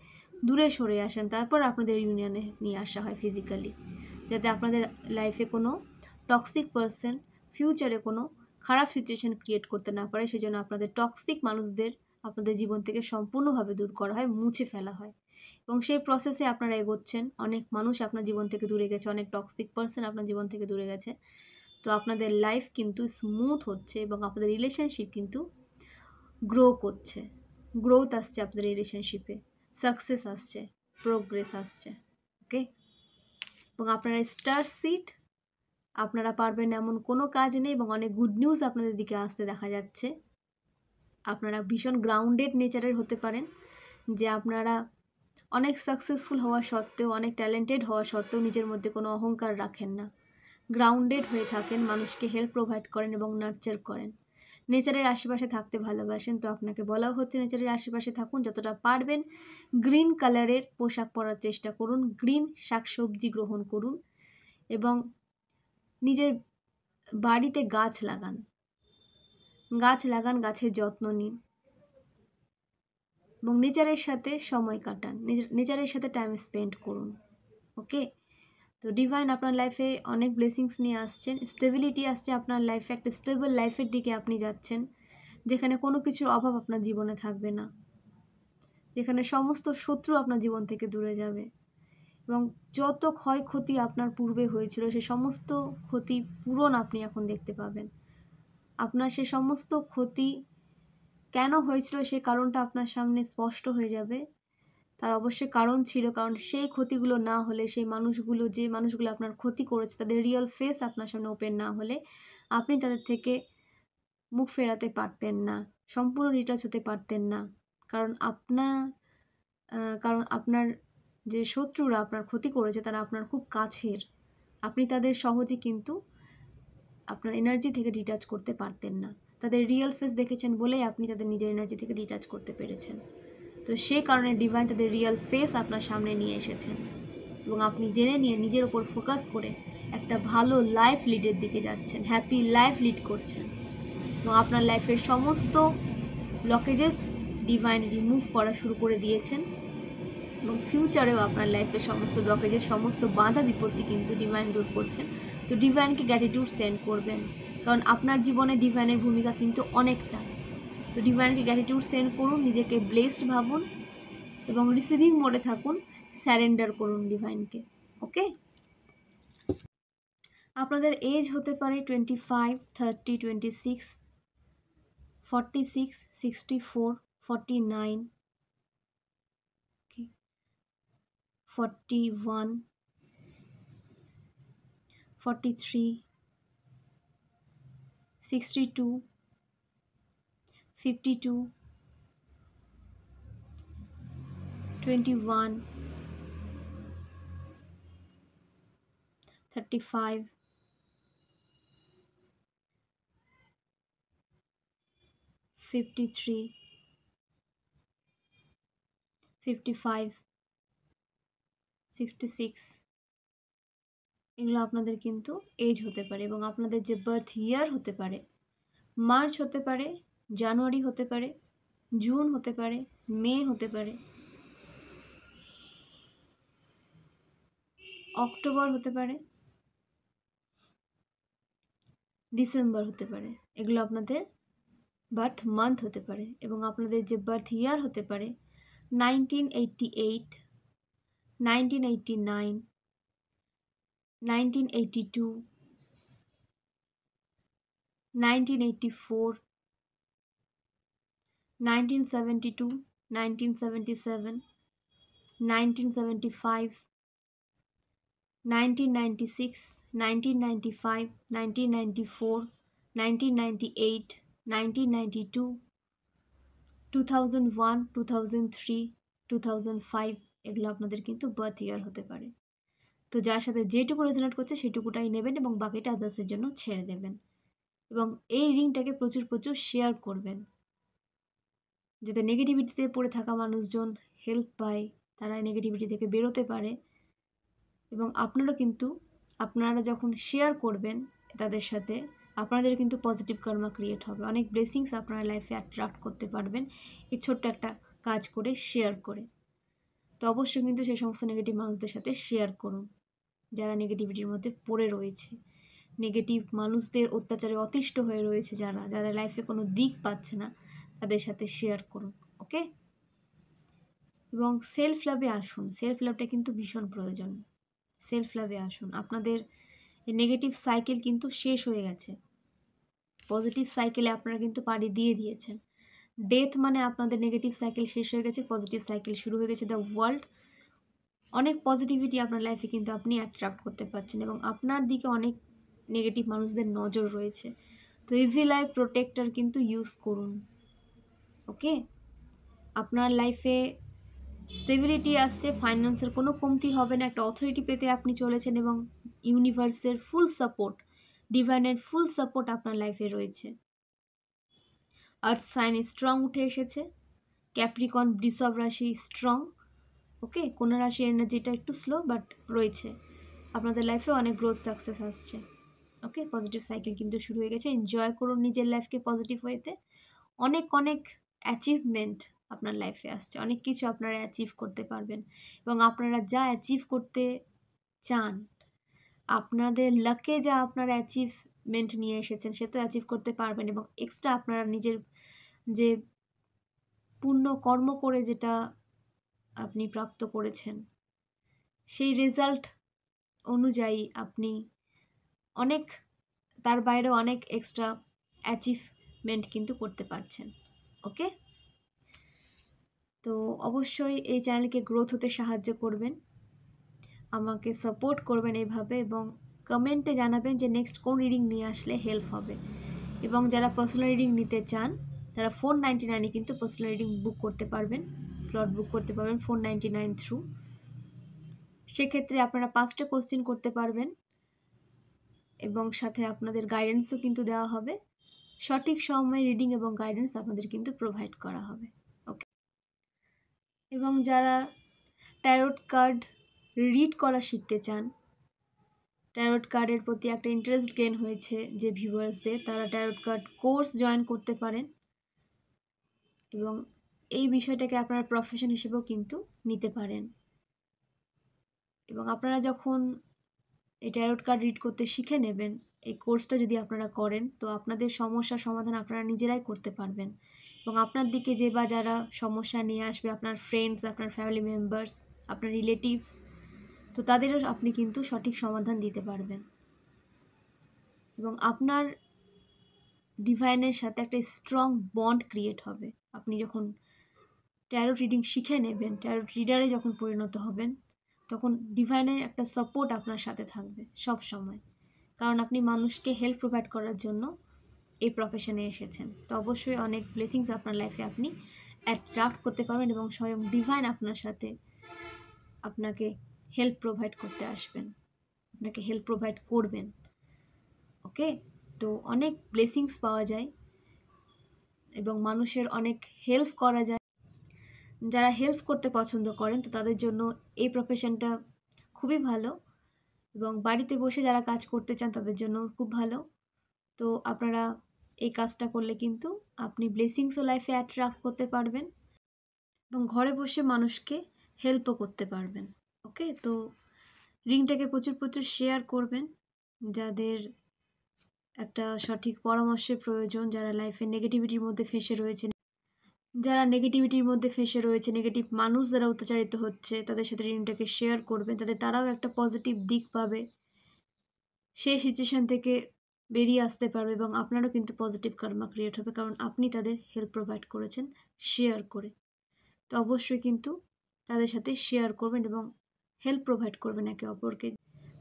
দূরে সরে আসেন, তারপর আপনাদের ইউনিয়নে নিয়ে আসা হয় ফিজিক্যালি, যাতে আপনাদের লাইফে কোনো টক্সিক পারসন ফিউচারে কোনো খারাপ সিচুয়েশন ক্রিয়েট করতে না পারে। সেজন্য আপনাদের টক্সিক মানুষদের আপনাদের জীবন থেকে সম্পূর্ণভাবে দূর করা হয়, মুছে ফেলা হয়, এবং সেই প্রসেসে আপনারা এগোচ্ছেন। অনেক মানুষ আপনার জীবন থেকে দূরে গেছে, অনেক টক্সিক পারসন আপনার জীবন থেকে দূরে গেছে। তো আপনাদের লাইফ কিন্তু স্মুথ হচ্ছে, এবং আপনাদের রিলেশনশিপ কিন্তু গ্রো করছে, গ্রোথ আসছে আপনাদের রিলেশনশিপে, সাকসেস আসছে, প্রোগ্রেস আসছে। ওকে, এবং আপনারা স্টার সিট, আপনারা পারবেন এমন কোনো কাজ নেই, এবং অনেক গুড নিউজ আপনাদের দিকে আসতে দেখা যাচ্ছে। আপনারা ভীষণ গ্রাউন্ডেড নেচারের হতে পারেন, যে আপনারা অনেক সাকসেসফুল হওয়া সত্ত্বেও, অনেক ট্যালেন্টেড হওয়া সত্ত্বেও নিজের মধ্যে কোনো অহংকার রাখেন না, গ্রাউন্ডেড হয়ে থাকেন, মানুষকে হেল্প প্রোভাইড করেন এবং নার্চার করেন, নেচারের আশেপাশে থাকতে ভালোবাসেন। তো আপনাকে বলা হচ্ছে নেচারের আশেপাশে থাকুন, যতটা পারবেন গ্রিন কালারের পোশাক পরার চেষ্টা করুন, গ্রিন শাকসবজি গ্রহণ করুন, এবং নিজের বাড়িতে গাছ লাগান, গাছের যত্ন নিন, এবং নেচারের সাথে সময় কাটান, নেচারের সাথে টাইম স্পেন্ড করুন। ওকে, তো ডিভাইন আপনার লাইফে অনেক ব্লেসিংস নিয়ে আসছেন, স্টেবিলিটি আসছে আপনার লাইফে, একটা স্টেবল লাইফের দিকে আপনি যাচ্ছেন, যেখানে কোনো কিছুর অভাব আপনার জীবনে থাকবে না, যেখানে সমস্ত শত্রু আপনার জীবন থেকে দূরে যাবে, এবং যত ক্ষয়ক্ষতি আপনার পূর্বে হয়েছিল সে সমস্ত ক্ষতি পূরণ আপনি এখন দেখতে পাবেন। আপনার সে সমস্ত ক্ষতি কেন হয়েছিল সে কারণটা আপনার সামনে স্পষ্ট হয়ে যাবে। তার অবশ্যই কারণ ছিল, কারণ সেই ক্ষতিগুলো না হলে, সেই মানুষগুলো, যে মানুষগুলো আপনার ক্ষতি করেছে, তাদের রিয়েল ফেস আপনার সামনে ওপেন না হলে আপনি তাদের থেকে মুখ ফেরাতে পারতেন না, সম্পূর্ণ ডিটাচ হতে পারতেন না। কারণ আপনার যে শত্রুরা আপনার ক্ষতি করেছে তারা আপনার খুব কাছের, আপনি তাদের সহজে কিন্তু আপনার এনার্জি থেকে ডিটাচ করতে পারতেন না। তাদের রিয়েল ফেস দেখেছেন বলেই আপনি তাদের নিজের এনার্জি থেকে ডিটাচ করতে পেরেছেন। তো সেই কারণে ডিভাইন তাদের রিয়েল ফেস আপনার সামনে নিয়ে এসেছেন, এবং আপনি জেনে নিয়ে নিজের ওপর ফোকাস করে একটা ভালো লাইফ লিডের দিকে যাচ্ছেন, হ্যাপি লাইফ লিড করছেন, এবং আপনার লাইফের সমস্ত ব্লকেজেস ডিভাইন রিমুভ করা শুরু করে দিয়েছেন, এবং ফিউচারেও আপনার লাইফের সমস্ত ব্লকেজের সমস্ত বাধা বিপত্তি কিন্তু ডিভাইন দূর করছেন। তো ডিভাইনকে গ্র্যাটিটিউড সেন্ড করবেন, কারণ আপনার জীবনে ডিভাইনের ভূমিকা কিন্তু অনেকটা। তো ডিভাইনকে গ্র্যাটিটিউড সেন্ড করুন, নিজেকে ব্লেসড ভাবুন, এবং রিসিভিং মোডে থাকুন, স্যারেন্ডার করুন ডিভাইনকে। ওকে, আপনাদের এজ হতে পারে 25, 30, 26, 46, 64, 49, 41, 43, 62, 52, 21, 35, 53, 55, 66 এগুলো আপনাদের কিন্তু এজ হতে পারে এবং আপনাদের যে বার্থ ইয়ার হতে পারে, মার্চ হতে পারে, জানুয়ারি হতে পারে, জুন হতে পারে, মে হতে পারে, অক্টোবর হতে পারে, ডিসেম্বর হতে পারে। এগুলো আপনাদের বার্থ মান্থ হতে পারে এবং আপনাদের যে বার্থ ইয়ার হতে পারে 1988, 1989, 1982, 1984, 1972, 1977, 1975, 1996, 1995, 1994, 1998, 1992, 2001, 2003, 2005 এগুলো আপনাদের কিন্তু বার্থ ইয়ার হতে পারে। তো যার সাথে যেটুকু রেজোনেট করছে সেটুকুটাই নেবেন এবং বাকিটা আদার্সের জন্য ছেড়ে দেবেন এবং এই রিডিংটাকে প্রচুর প্রচুর শেয়ার করবেন যাতে নেগেটিভিটিতে পড়ে থাকা মানুষজন হেল্প পায়, তারা নেগেটিভিটি থেকে বেরোতে পারে এবং আপনারা যখন শেয়ার করবেন তাদের সাথে আপনাদের কিন্তু পজিটিভ কর্মা ক্রিয়েট হবে, অনেক ব্লেসিংস আপনারা লাইফে অ্যাট্রাক্ট করতে পারবেন এই ছোট্ট একটা কাজ করে, শেয়ার করে। তো অবশ্যই কিন্তু সেই সমস্ত নেগেটিভ মানুষদের সাথে শেয়ার করুন যারা নেগেটিভিটির মধ্যে পড়ে রয়েছে, নেগেটিভ মানুষদের অত্যাচারে অতিষ্ঠ হয়ে রয়েছে, যারা লাইফে কোনো দিক পাচ্ছে না, তাদের সাথে শেয়ার করুন। ওকে, এবং সেলফ লাভে আসুন। সেলফ লাভটা কিন্তু ভীষণ প্রয়োজন। সেলফ লাভে আসুন। আপনাদের এই নেগেটিভ সাইকেল কিন্তু শেষ হয়ে গেছে, পজিটিভ সাইকেলে আপনারা কিন্তু পাড়ি দিয়ে দিয়েছেন। ডেথ মানে আপনাদের নেগেটিভ সাইকেল শেষ হয়ে গেছে, পজিটিভ সাইকেল শুরু হয়ে গেছে। দ্য ওয়ার্ল্ড, অনেক পজিটিভিটি আপনার লাইফে কিন্তু আপনি অ্যাট্রাক্ট করতে পারছেন এবং আপনার দিকে অনেক নেগেটিভ মানুষদের নজর রয়েছে। তো ইভিল আই প্রোটেক্টর কিন্তু ইউজ করুন। ওকে, আপনার লাইফে স্টেবিলিটি আসছে, ফাইন্যান্সের কোনো কমতি হবে না, একটা অথরিটি পেতে আপনি চলেছেন এবং ইউনিভার্সের ফুল সাপোর্ট, ডিভাইনের ফুল সাপোর্ট আপনার লাইফে রয়েছে। আর্থ সাইন স্ট্রং উঠে এসেছে, ক্যাপ্রিকন বৃষভ রাশি স্ট্রং। ওকে, কোনো রাশি এনার্জিটা একটু স্লো বাট রয়েছে। আপনাদের লাইফে অনেক গ্রোথ সাকসেস আসছে। ওকে, পজিটিভ সাইকেল কিন্তু শুরু হয়ে গেছে। এনজয় করুন নিজের লাইফকে পজিটিভ ওয়েতে। অনেক অনেক অ্যাচিভমেন্ট আপনার লাইফে আসছে, অনেক কিছু আপনারা অ্যাচিভ করতে পারবেন এবং আপনারা যা অ্যাচিভ করতে চান, আপনাদের লাকে যা আপনারা অ্যাচিভমেন্ট নিয়ে এসেছেন সে তো অ্যাচিভ করতে পারবেন এবং এক্সট্রা আপনারা নিজের যে পূর্ণ কর্ম করে যেটা আপনি প্রাপ্ত করেছেন সেই রেজাল্ট অনুযায়ী আপনি অনেক, তার বাইরেও অনেক এক্সট্রা অ্যাচিভমেন্ট কিন্তু করতে পারছেন। ওকে, তো অবশ্যই এই চ্যানেলকে গ্রোথ হতে সাহায্য করবেন, আমাকে সাপোর্ট করবেন এইভাবে এবং কমেন্টে জানাবেন যে নেক্সট কোন রিডিং নিয়ে আসলে হেল্প হবে। এবং যারা পার্সোনাল রিডিং নিতে চান তারা 499 কিন্তু পার্সোনাল রিডিং বুক করতে পারবেন, স্লট বুক করতে পারবেন 499 থ্রু। সেক্ষেত্রে আপনারা 5টা কোশ্চেন করতে পারবেন এবং সাথে আপনাদের গাইডেন্সও কিন্তু দেওয়া হবে, সঠিক সময়ে রিডিং এবং গাইডেন্স আপনাদের কিন্তু প্রোভাইড করা হবে। ওকে, এবং যারা ট্যারোট কার্ড রিড করা শিখতে চান, ট্যারোট কার্ডের প্রতি একটা ইন্টারেস্ট গেইন হয়েছে যে ভিউয়ার্সদের, তারা ট্যারোট কার্ড কোর্স জয়েন করতে পারেন এবং এই বিষয়টাকে আপনারা প্রফেশন হিসেবেও কিন্তু নিতে পারেন। এবং আপনারা যখন এই ট্যারোট কার্ড রিড করতে শিখে নেবেন, এই কোর্সটা যদি আপনারা করেন, তো আপনাদের সমস্যার সমাধান আপনারা নিজেরাই করতে পারবেন এবং আপনার দিকে যে বা যারা সমস্যা নিয়ে আসবে, আপনার ফ্রেন্ডস, আপনার ফ্যামিলি মেম্বার্স, আপনার রিলেটিভস, তো তাদেরও আপনি কিন্তু সঠিক সমাধান দিতে পারবেন এবং আপনার ডিভাইনের সাথে একটা স্ট্রং বন্ড ক্রিয়েট হবে। আপনি যখন ট্যারোট রিডিং শিখে নেবেন, ট্যারোট রিডারে যখন পরিণত হবেন, তখন ডিভাইনের একটা সাপোর্ট আপনার সাথে থাকবে সব সময়, কারণ আপনি মানুষকে হেল্প প্রোভাইড করার জন্য এই প্রফেশনে এসেছেন। তো অবশ্যই অনেক ব্লেসিংস আপনার লাইফে আপনি অ্যাট্রাক্ট করতে পারবেন এবং স্বয়ং ডিভাইন আপনার সাথে আপনাকে হেল্প প্রোভাইড করতে আসবেন, আপনাকে হেল্প প্রোভাইড করবেন। ওকে, তো অনেক ব্লেসিংস পাওয়া যায় এবং মানুষের অনেক হেল্প করা যায়। যারা হেল্প করতে পছন্দ করেন তো তাদের জন্য এই প্রফেশনটা খুবই ভালো, এবং বাড়িতে বসে যারা কাজ করতে চান তাদের জন্য খুব ভালো। তো আপনারা এই কাজটা করলে কিন্তু আপনি ব্লেসিংসও লাইফে অ্যাট্রাক্ট করতে পারবেন এবং ঘরে বসে মানুষকে হেল্পও করতে পারবেন। ওকে, তো রিংটাকে প্রচুর প্রচুর শেয়ার করবেন যাদের একটা সঠিক পরামর্শের প্রয়োজন, যারা লাইফে নেগেটিভিটির মধ্যে ফেঁসে রয়েছে, নেগেটিভ মানুষ যারা অত্যাচারিত হচ্ছে তাদের সাথে রিংটাকে শেয়ার করবেন, তারাও একটা পজিটিভ দিক পাবে, সেই সিচুয়েশান থেকে বেরিয়ে আসতে পারবে এবং আপনারও কিন্তু পজিটিভ কার্মা ক্রিয়েট হবে, কারণ আপনি তাদের হেল্প প্রোভাইড করেছেন শেয়ার করে। তো অবশ্যই কিন্তু তাদের সাথে শেয়ার করবেন এবং হেল্প প্রোভাইড করবেন একে অপরকে।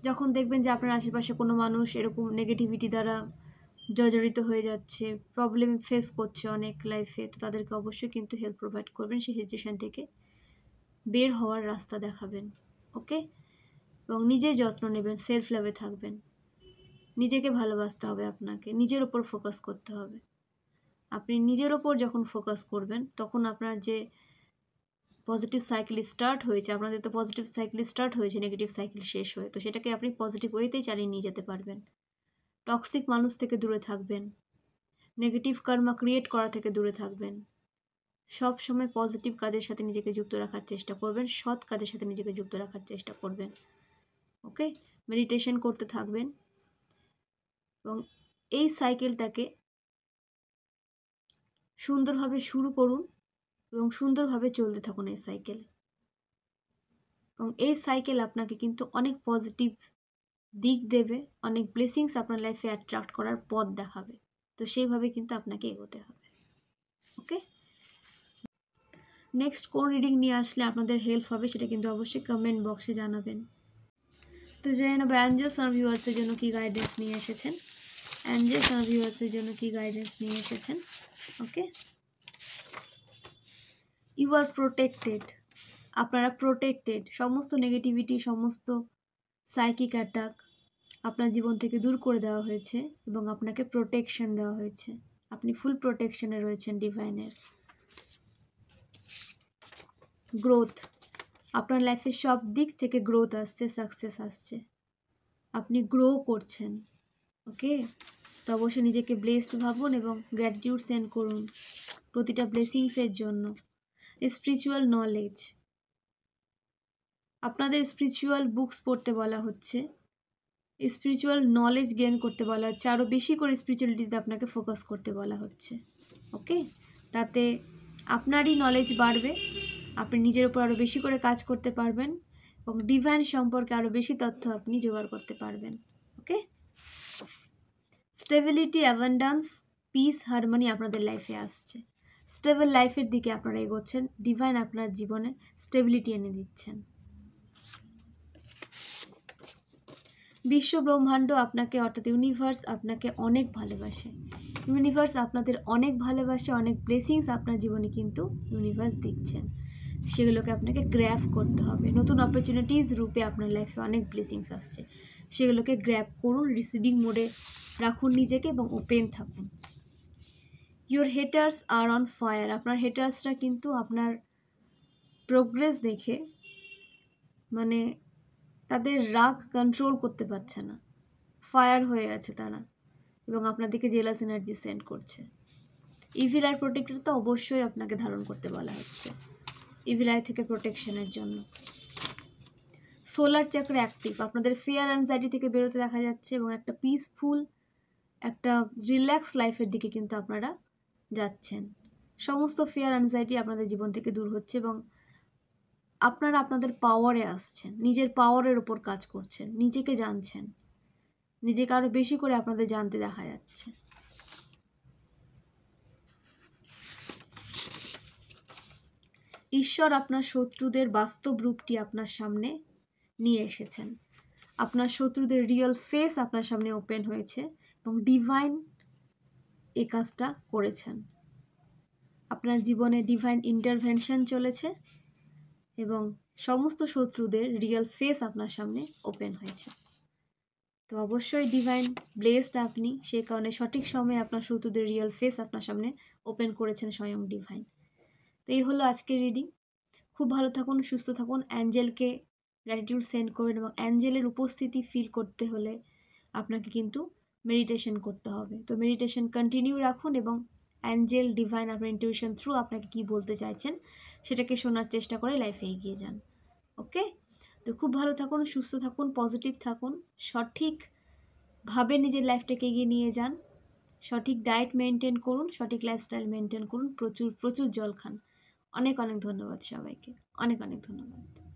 যখন দেখবেন যে আপনার আশেপাশে কোনো মানুষ এরকম নেগেটিভিটি দ্বারা জর্জরিত হয়ে যাচ্ছে, প্রবলেম ফেস করছে অনেক লাইফে, তো তাদেরকে অবশ্যই কিন্তু হেল্প প্রোভাইড করবেন, সেই সিচুয়েশান থেকে বের হওয়ার রাস্তা দেখাবেন। ওকে, এবং নিজের যত্ন নেবেন, সেলফ লাভে থাকবেন, নিজেকে ভালোবাসতে হবে, আপনাকে নিজের ওপর ফোকাস করতে হবে। আপনি নিজের ওপর যখন ফোকাস করবেন তখন আপনার যে পজিটিভ সাইকেল স্টার্ট হয়েছে, আপনাদের তো পজিটিভ সাইকেল স্টার্ট হয়েছে নেগেটিভ সাইকেল শেষ হয়ে, তো সেটাকে আপনি পজিটিভ ওয়েতেই চালিয়ে নিয়ে যেতে পারবেন। টক্সিক মানুষ থেকে দূরে থাকবেন, নেগেটিভ কার্মা ক্রিয়েট করা থেকে দূরে থাকবেন, সব সময় পজিটিভ কাজের সাথে নিজেকে যুক্ত রাখার চেষ্টা করবেন, সৎ কাজের সাথে নিজেকে যুক্ত রাখার চেষ্টা করবেন। ওকে, মেডিটেশন করতে থাকবেন এবং এই সাইকেলটাকে সুন্দরভাবে শুরু করুন এবং সুন্দরভাবে চলতে থাকুন এই সাইকেলে, এবং এই সাইকেল আপনাকে কিন্তু অনেক পজিটিভ দিক দেবে, অনেক ব্লেসিংস আপনার লাইফে অ্যাট্রাক্ট করার পথ দেখাবে। তো সেইভাবে কিন্তু আপনাকে এগোতে হবে। ওকে, নেক্সট কোন রিডিং নিয়ে আসলে আপনাদের হেল্প হবে সেটা কিন্তু অবশ্যই কমেন্ট বক্সে জানাবেন। তো জেনে নেব অ্যাঞ্জেলস আর ভিউয়ার্সের জন্য কী গাইডেন্স নিয়ে এসেছেন। অ্যাঞ্জেলস আর ভিউয়ার্সের জন্য কী গাইডেন্স নিয়ে এসেছেন। ওকে, ইউ আর প্রোটেক্টেড, আপনারা প্রোটেক্টেড, সমস্ত নেগেটিভিটি, সমস্ত সাইকিক অ্যাটাক আপনার জীবন থেকে দূর করে দেওয়া হয়েছে এবং আপনাকে প্রোটেকশন দেওয়া হয়েছে, আপনি ফুল প্রোটেকশনে রয়েছেন ডিভাইনের। গ্রোথ, আপনার লাইফে সব দিক থেকে গ্রোথ আসছে, সাকসেস আসছে, আপনি গ্রো করছেন। ওকে, তো অবশ্যই নিজেকে ব্লেসড ভাবুন এবং গ্র্যাটিটিউড সেন্ড করুন প্রতিটা ব্লেসিংসের জন্য। স্পিরিচুয়াল নলেজ, আপনাদের স্পিরিচুয়াল বুকস পড়তে বলা হচ্ছে, স্পিরিচুয়াল নলেজ গেইন করতে বলা হচ্ছে, আরও বেশি করে স্পিরিচুয়ালিটিতে আপনাকে ফোকাস করতে বলা হচ্ছে। ওকে, তাতে আপনারই নলেজ বাড়বে, আপনি নিজের উপর আরও বেশি করে কাজ করতে পারবেন এবং ডিভাইন সম্পর্কে আরও বেশি তথ্য আপনি জোগাড় করতে পারবেন। ওকে, স্টেবিলিটি, অ্যাবান্ডান্স, পিস, হারমোনি আপনাদের লাইফে আসছে, স্টেবল লাইফের দিকে আপনারা এগোচ্ছেন, ডিভাইন আপনার জীবনে স্টেবিলিটি এনে দিচ্ছেন। বিশ্ব ব্রহ্মাণ্ড আপনাকে, অর্থাৎ ইউনিভার্স আপনাকে অনেক ভালোবাসে, ইউনিভার্স আপনাদের অনেক ভালোবাসে, অনেক ব্লেসিংস আপনার জীবনে কিন্তু ইউনিভার্স দিচ্ছেন, সেগুলোকে আপনাকে গ্র্যাব করতে হবে। নতুন অপরচুনিটিস রূপে আপনার লাইফে অনেক ব্লেসিংস আসছে, সেগুলোকে গ্র্যাব করুন, রিসিভিং মোডে রাখুন নিজেকে এবং ওপেন থাকুন। Your haters are on fire, আপনার হেটার্সরা কিন্তু আপনার প্রোগ্রেস দেখে মানে তাদের রাগ কন্ট্রোল করতে পারছে না, ফায়ার হয়ে আছে তারা এবং আপনার দিকে জেলাস এনার্জি সেন্ড করছে। ইভিল আই প্রোটেক্টর তো অবশ্যই আপনাকে ধারণ করতে বলা হচ্ছে ইভিল আই থেকে প্রোটেকশনের জন্য। সোলার চক্র অ্যাক্টিভ, আপনাদের ফিয়ার অ্যাংজাইটি থেকে বেরোতে দেখা যাচ্ছে এবং একটা পিসফুল, একটা রিল্যাক্স লাইফের দিকে কিন্তু আপনারা যাচ্ছেন। সমস্ত ফিয়ার অ্যাংজাইটি আপনাদের জীবন থেকে দূর হচ্ছে এবং আপনারা আপনাদের পাওয়ারে আসছেন, নিজের পাওয়ারের ওপর কাজ করছেন, নিজেকে জানছেন, নিজেকে আরও বেশি করে আপনাদের জানতে দেখা যাচ্ছে। ঈশ্বর আপনার শত্রুদের বাস্তব রূপটি আপনার সামনে নিয়ে এসেছেন, আপনার শত্রুদের রিয়েল ফেস আপনার সামনে ওপেন হয়েছে এবং ডিভাইন এই কাজটা করেছেন। আপনার জীবনে ডিভাইন ইন্টারভেনশন চলেছে এবং সমস্ত শত্রুদের রিয়েল ফেস আপনার সামনে ওপেন হয়েছে। তো অবশ্যই ডিভাইন ব্লেসড আপনি, সে কারণে সঠিক সময়ে আপনার শত্রুদের রিয়েল ফেস আপনার সামনে ওপেন করেছেন স্বয়ং ডিভাইন। তো এই হলো আজকের রিডিং। খুব ভালো থাকুন, সুস্থ থাকুন, অ্যাঞ্জেলকে গ্র্যাটিটিউড সেন্ড করবেন এবং অ্যাঞ্জেলের উপস্থিতি ফিল করতে হলে আপনাকে কিন্তু মেডিটেশন করতে হবে। তো মেডিটেশন কন্টিনিউ রাখুন এবং অ্যাঞ্জেল ডিভাইন আপনার ইনটিউশন থ্রু আপনাকে কী বলতে চাইছেন সেটাকে শোনার চেষ্টা করে লাইফে এগিয়ে যান। ওকে, তো খুব ভালো থাকুন, সুস্থ থাকুন, পজিটিভ থাকুন, সঠিকভাবে নিজের লাইফটাকে এগিয়ে নিয়ে যান, সঠিক ডায়েট মেনটেন করুন, সঠিক লাইফস্টাইল মেনটেন করুন, প্রচুর প্রচুর জল খান। অনেক অনেক ধন্যবাদ সবাইকে, অনেক অনেক ধন্যবাদ।